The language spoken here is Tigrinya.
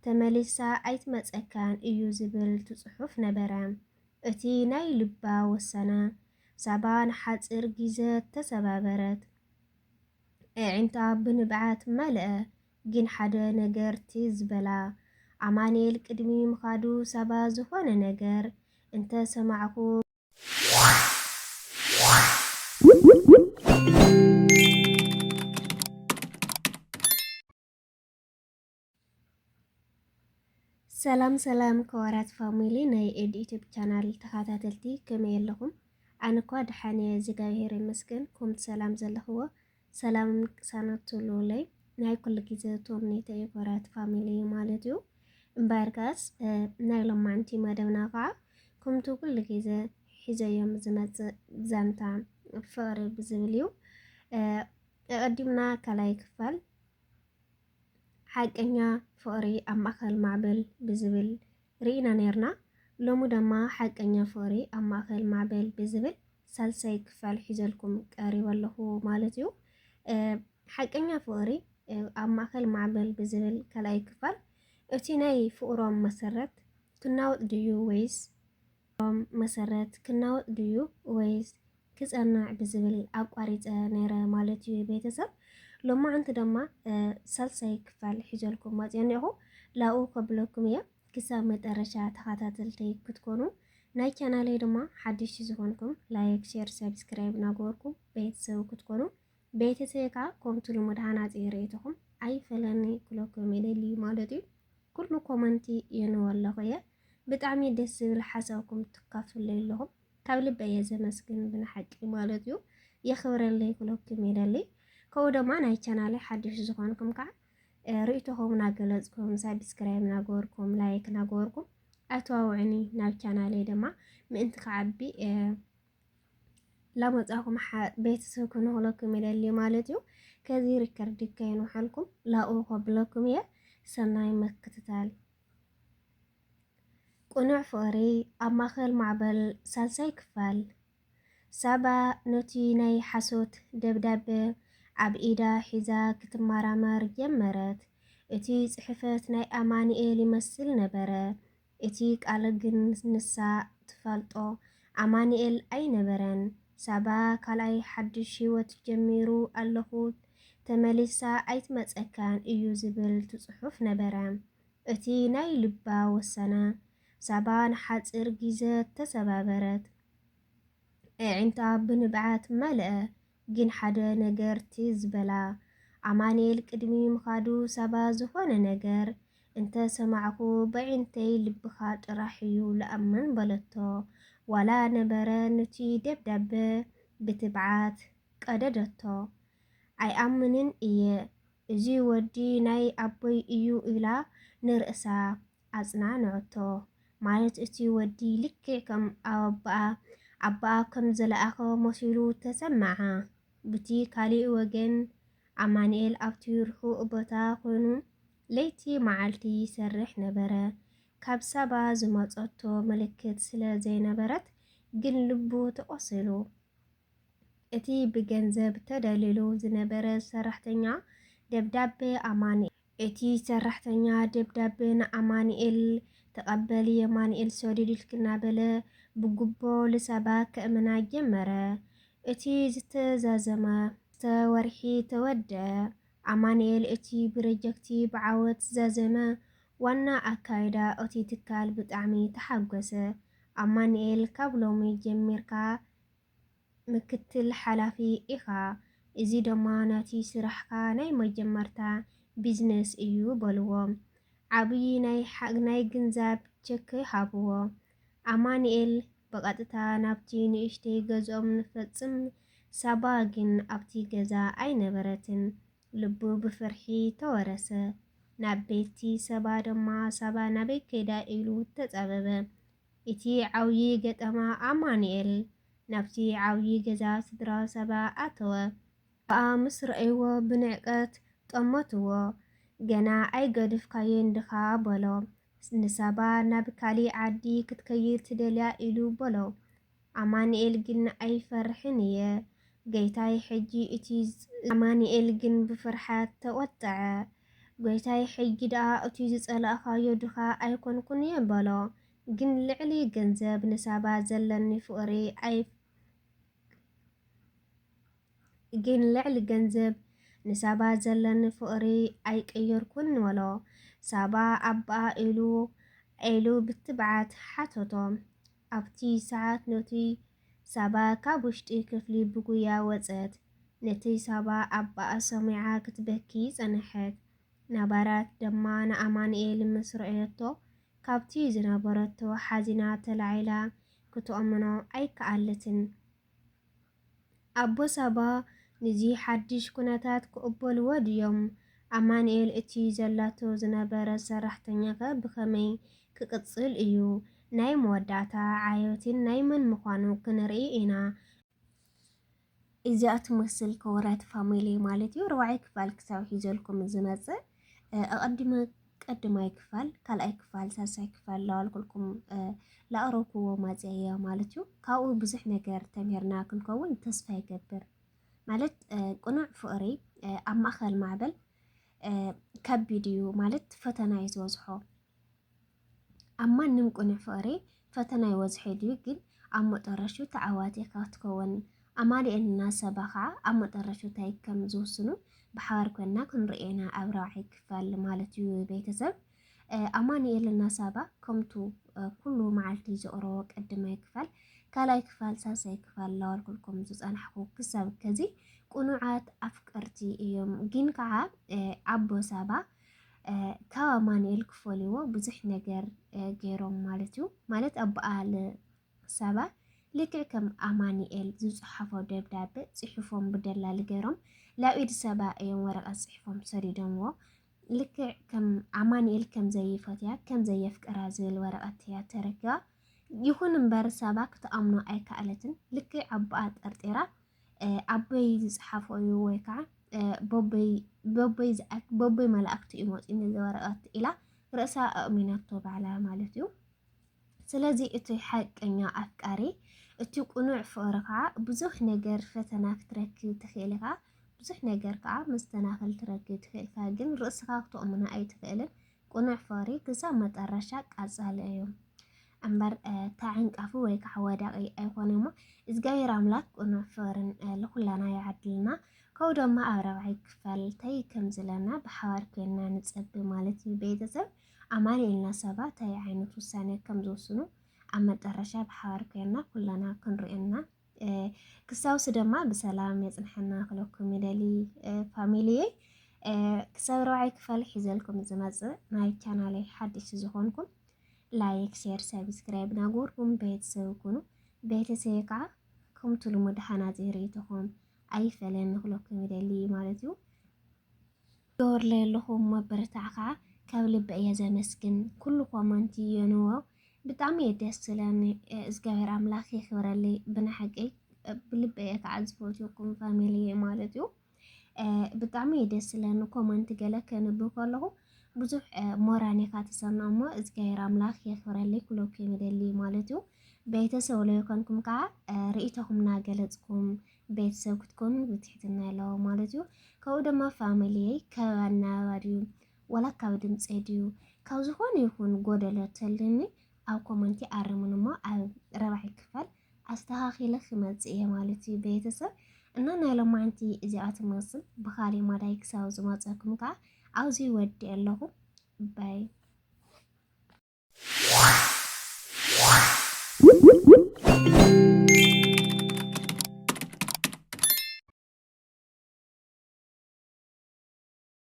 ተመሊሳ ኣይትመጸካን እዩ ዝብል ትጽሑፍ ነበረ። እቲ ናይ ልባ ወሰነ ሳባ ንሓፂር ግዜ ተሰባበረት። ኣዒንታ ብንብዓት መልአ ግን ሓደ ነገር ዝበላ ኣማኒኤል ቅድሚ ምኻዱ ሳባ ዝኾነ ነገር እንተሰማዕኩ ሰላም ሰላም ከወራት ፋሚሊ ናይ ኤድ ዩቲዩብ ቻናል ተኸታተልቲ ከመይ ኣለኹም? ኣነ እኳ ድሓን እግዚኣብሔር ይመስገን። ከምቲ ሰላም ዘለኽዎ ሰላም ቅሳናትሉለይ ናይ ኩሉ ግዜ ቶምኔተ የኮራት ፋሚሊ ማለት እዩ። እምበርካስ ናይ ሎማዓንቲ መደብና ከዓ ከምቲ ኩሉ ግዜ ሒዘዮም ዝመፅእ ዛንታ ፍቕሪ ብዝብል እዩ። ቀዲምና ካልኣይ ክፋል ሓቀኛ ፍቕሪ ኣብ ማእኸል ማዕበል ብዝብል ርኢና ነርና። ሎሚ ድማ ሓቀኛ ፍቕሪ ኣብ ማእኸል ማዕበል ብዝብል ሳልሳይ ክፋል ሒዘልኩም ቀሪብ ኣለኹ ማለት እዩ። ሓቀኛ ፍቕሪ ኣብ ማእኸል ማዕበል ብዝብል ካልኣይ ክፋል እቲ ናይ ፍቕሮም መሰረት ክናወጥ ድዩ ወይስ መሰረት ክናወጥ ድዩ ወይስ ክጸናዕ ብዝብል ኣቋሪፀ ነይረ ማለት እዩ ቤተሰብ። ሎማዓንቲ ድማ ሳልሳይ ክፋል ሒዘልኩም መፅአ እኒአኹ ላኡ ከብለኩም እየ። ክሳብ መጨረሻ ተኸታተልቲ ክትኮኑ ናይ ቻናለይ ድማ ሓድሽ ዝኾንኩም ላይክ፣ ሼር፣ ሰብስክራይብ ናገበርኩም ቤተሰብ ክትኮኑ ቤተሰብ ከዓ ከምቲ ልሙድ ሃናፂ ርኢትኹም ኣይፈለኒ ክለኩም ይደሊ ማለት እዩ። ኩሉ ኮመንቲ የንበ ኣለኹ እየ። ብጣዕሚ ደስ ዝብል ሓሳብኩም ትካፍሉ ኣለኹም ካብ ልበየ ዘመስግን ብንሓቂ ማለት እዩ። የኽብረለይ ክለኩም ይደሊ። ከኡ ድማ ናይ ቻናለይ ሓድሽ ዝኾንኩም ከዓ ርኢቶኹም ናገለጽኩም ሰብስክራይብ ናገበርኩም ላይክ ናገበርኩም ኣተዋውዕኒ ናብ ቻናለይ ድማ ምእንቲ ከዓቢ ላመጻኹም ቤተሰብ ክንኽለኩም ይደሊ ማለት እዩ። ከዚ ሪከርድ ከይንውሐልኩም ላኡ ከብለኩም እየ። ሰናይ መክትታል። ቁኑዕ ፍቕሪ ኣብ ማእኸል ማዕበል ሳልሳይ ክፋል። ሳባ ነቲ ናይ ሓሶት ደብዳቤ ኣብ ኢዳ ሒዛ ክትመራመር ጀመረት። እቲ ጽሕፈት ናይ ኣማኒኤል ይመስል ነበረ። እቲ ቃል ግን ንሳ ትፈልጦ ኣማኒኤል ኣይነበረን። ሳባ ካልኣይ ሓድሽ ህይወት ጀሚሩ ኣለኹ ተመሊሳ ኣይትመጸካን እዩ ዝብል ትጽሑፍ ነበረ። እቲ ናይ ልባ ወሰነ ሳባ ንሓፂር ግዜ ተሰባበረት። ኣዒንታ ብንብዓት መልአ ግን ሓደ ነገር ዝበላ ኣማኒኤል ቅድሚ ምኻዱ ሳባ ዝኾነ ነገር እንተሰማዕኩ በዒንተይ ልብኻ ጥራሕ እዩ ለኣምን በለቶ። ዋላ ነበረ ነቲ ደብዳቤ ብትብዓት ቀደደቶ። ኣይኣምንን እየ እዚ ወዲ ናይ ኣቦይ እዩ ኢላ ንርእሳ ኣጽናንዐቶ። ማለት እቲ ወዲ ልክዕ ከም ኣባኣ ከም ዘለኣኸ መሲሉ ተሰምዓ። ብቲ ካሊእ ወገን ኣማኒኤል ኣብቲ ርሑቕ ቦታ ኮይኑ ለይቲ መዓልቲ ይሰርሕ ነበረ። ካብ ሳባ ዝመጸቶ ምልክት ስለ ዘይነበረት ግን ልቡ ተቖሲሉ። እቲ ብገንዘብ ተደሊሉ ዝነበረ ሰራሕተኛ ደብዳቤ ኣማኒኤል እቲ ሰራሕተኛ ደብዳቤ ንኣማኒኤል ተቐበሊ ኣማኒኤል ሰዲድ ክናበለ ብግቦ ልሳባ ከእምና ጀመረ። እቲ ዝተዛዘመ ተወርሒ ተወድአ። ኣማኒኤል እቲ ፕሮጀክቲ ብዓወት ዛዘመ። ዋና ኣካይዳ እቲ ትካል ብጣዕሚ ተሓጐሰ። ኣማኒኤል ካብ ሎሚ ጀሚርካ ምክትል ሓላፊ ኢኻ። እዚ ድማ ነቲ ስራሕካ ናይ መጀመርታ ቢዝነስ እዩ በልዎ። ዓብዪ ናይ ግንዛብ ቸክ ሃብዎ። ኣማኒኤል ብቐጥታ ናብቲ ንእሽተይ ገዝኦም ንፈጽም። ሳባ ግን ኣብቲ ገዛ ኣይነበረትን። ልቡ ብፍርሒ ተወረሰ። ናብ ቤቲ ሰባ ድማ ሳባ ናበይ ከይዳ ኢሉ ተጸበበ። እቲ ዓብዪ ገጠማ ኣማኒኤል ናብቲ ዓብዪ ገዛ ስድራ ሳባ ኣተወ። ኣብኣ ምስ ረአይዎ ብንዕቀት ጠመትዎ። ገና ኣይገድፍካየን ዲኻ በሎ። ንሳባ ናብ ካሊእ ዓዲ ክትከይድ ትደልያ ኢሉ በሎ። ኣማኒኤል ግን ኣይፈርሕን እየ ገይታይ ሕጂ እቲ ኣማኒኤል ግን ብፍርሓት ተቖጠዐ። ጎይታይ ሕጂ ደኣ እቱይ ዝጸላእኻዮ ድኻ ኣይኮንኩን እየ በሎ። ግን ልዕሊ ገንዘብ ንሳባ ዘለኒ ፍቕሪ ግን ልዕሊ ገንዘብ ንሳባ ዘለኒ ፍቕሪ ኣይቀየርኩን ወሎ። ሳባ ኣባኣ ኢሉ ብትብዓት ሓተቶም። ኣብቲ ሰዓት ነቲ ሳባ ካብ ውሽጢ ክፍሊ ብጉያ ወፀት። ነቲ ሳባ ኣባኣ ሰሚዓ ክትበኪ ጸንሐት። ናባራት ደማ ንኣማንኤል ምስ ረአየቶ ካብቲ ዝነበረቶ ሓዚና ተላዒላ ክትኦምኖ ኣይከኣለትን። ኣቦ ሳባ ነዚ ሓድሽ ኩነታት ክቕበልዎ ድዮም? ኣማንኤል እቲ ዘላቶ ዝነበረ ሰራሕተኛ ኸ ብኸመይ ክቕጽል እዩ? ናይ መወዳእታ ዓዮትን ናይ መን ምዃኑ ክንርኢ ኢና። እዚኣ ትመስል ከወራት ፋሚሊ ማለት እዩ። 4ይ ክፋል ክሳብ ሒዘልኩም ዝመጽእ ኣቐዲመ ቀድማይ ክፋል ካልኣይ ክፋል ሳልሳይ ክፋል ላዋልኩልኩም ላቕረብክዎ ማጽያ እያ ማለት እዩ። ካብኡ ብዙሕ ነገር ተምሂርና ክንከውን ተስፋ ይገብር ማለት ቁኑዕ ፍቕሪ ኣብ ማእኸል ማዕበል ከቢድ እዩ ማለት ፈተና እዩ ዝበዝሖ። ኣብ ማንም ቁኑዕ ፍቕሪ ፈተና ይወዝሕ ድዩ ግን ኣብ መጨረሹ ተዓዋቲ ክትከውን ኣማንኤልና ሰባ ከዓ ኣብ መጨረሹ እንታይ ከም ዝውስኑ ብሓባር ኮይና ክንርኤና ኣብ 4ይ ክፋል ማለት እዩ። ቤተሰብ ኣማንኤልና ሳባ ከምቱ ኩሉ መዓልቲ ዘቕረቦ ቀድማይ ክፋል ካልኣይ ክፋል ሳልሳይ ክፋል ላዋልኩልኩም ዝጸናሕኩ ክሳብ ከዚ ቁኑዓት ኣፍቀርቲ እዮም። ግን ከዓ ኣቦ ሳባ ካብ ኣማንኤል ክፈልይዎ ብዙሕ ነገር ገይሮም ማለት እዩ። ማለት ኣቦኣል ሳባ ልክዕ ከም ኣማንኤል ዝጽሓፎ ደብዳቤ ጽሒፎም ብደላሊ ገይሮም ላብ ኢድ ሳባ እዮም ወረቐት ጽሒፎም ሰዲዶምዎ። ልክዕ ከም ኣማንኤል ከም ዘይፈትያ ከም ዘየፍቅራ ዝብል ወረቐት እያ ተረኪባ። ይኹን እምበር ሳባ ክትኣምኖ ኣይከኣለትን። ልክዕ ኣቦኣ ጠርጢራ ኣቦይ ዝጽሓፎ እዩ ወይ ከዓ ቦቦይ መላእክቲ እዩ መፂኡ ነዚ ወረቐት ኢላ ርእሳ ኣእሚናቶ ባዕላ ማለት እዩ። ስለዚ እቲ ሓቀኛ ኣፍቃሪ እቲ ቁኑዕ ፍቕሪ ከዓ ብዙሕ ነገር ፈተና ክትረክብ ትኽእል ኢኻ፣ ብዙሕ ነገር ከዓ መስተናኽል ትረክብ ትኽእል ኢኻ። ግን ርእስኻ ክትእምኖ ኣይትኽእልን። ቁኑዕ ፍቕሪ ክሳብ መጨረሻ ቃጻሊ እዩ እምበር ተዓንቃፊ ወይ ከዓ ወዳቒ ኣይኮነ እሞ እግዚኣብሔር ኣምላክ ቁኑዕ ፍቕርን ለኹላና ይዓድልና። ካብኡ ድማ ኣብ 4ይ ክፋል እንታይ ከም ዘለና ብሓባር ኮይና ንጸቢ ማለት እዩ። ቤተሰብ ኣማንኤልና ሰባ እንታይ ዓይነት ውሳነ ከም ዝወስኑ ኣብ መጨረሻ ብሓባር ኮይና ኩላና ክንርኤና ክሳውሲ ድማ ብሰላም የጽንሐና ክለኩም ይደሊ ፋሚሊዬ። ክሳብ 4ይ ክፋል ሒዘልኩም ዝመጽእ ናይ ቻናለይ ሓድሽ ዝኾንኩም ላይክ ሼር ሰብስክራይብ ናገርኩም ቤተሰብ ኩኑ። ቤተሰብ ከዓ ከምቲ ልሙድ ሓናፂ ርእይትኹም ኣይፈለን ክለኩም ይደሊ ማለት እዩ። ገወርለ ኣለኹም መበረታዕ ከዓ ካብ ልቢ እየ ዘመስግን። ኩሉ ኮመንቲ የንዎ ብጣዕሚ እየ ደስ ዝብለኒ። እግዚኣብሔር ኣምላኽ የኽብረለይ ብናሓቀይ ብልቢ እየ ከዓ ዝፈትየኩም ፋሚሊ ማለት እዩ። ብጣዕሚ እየ ደስ ዝብለኒ ኮመንቲ ገለ ከንብብ ከለኹ ብዙሕ ሞራኔካ ተሰምዖ እሞ እግዚኣብሔር ኣምላኽ የኽብረለይ ክለኩም ይደሊ ማለት እዩ። ቤተሰብ ለይኮንኩም ከዓ ርእይተኹም እናገለጽኩም ቤተሰብ ክትኮኑ ብትሕትና ኣለዎ ማለት እዩ። ካብኡ ድማ ፋሚሊየይ ካብ ኣነባብራ ድዩ ወላ ካብ ድምፂ ድዩ ካብ ዝኾነ ይኹን ጎደሎ ተልኒ ኣብ ኮመንቲ ኣርሙን እሞ ኣብ 4ይ ክፋል ኣስተኻኺለ ክመጽእ እየ ማለት እዩ። ቤተሰብ እና ናይ ሎማዓንቲ እዚኣ ትመስል ብኻልእ መዳይ ክሳብ ዝመፀኩም ከዓ ኣብዚ ወዲ ኣለኹ ባይ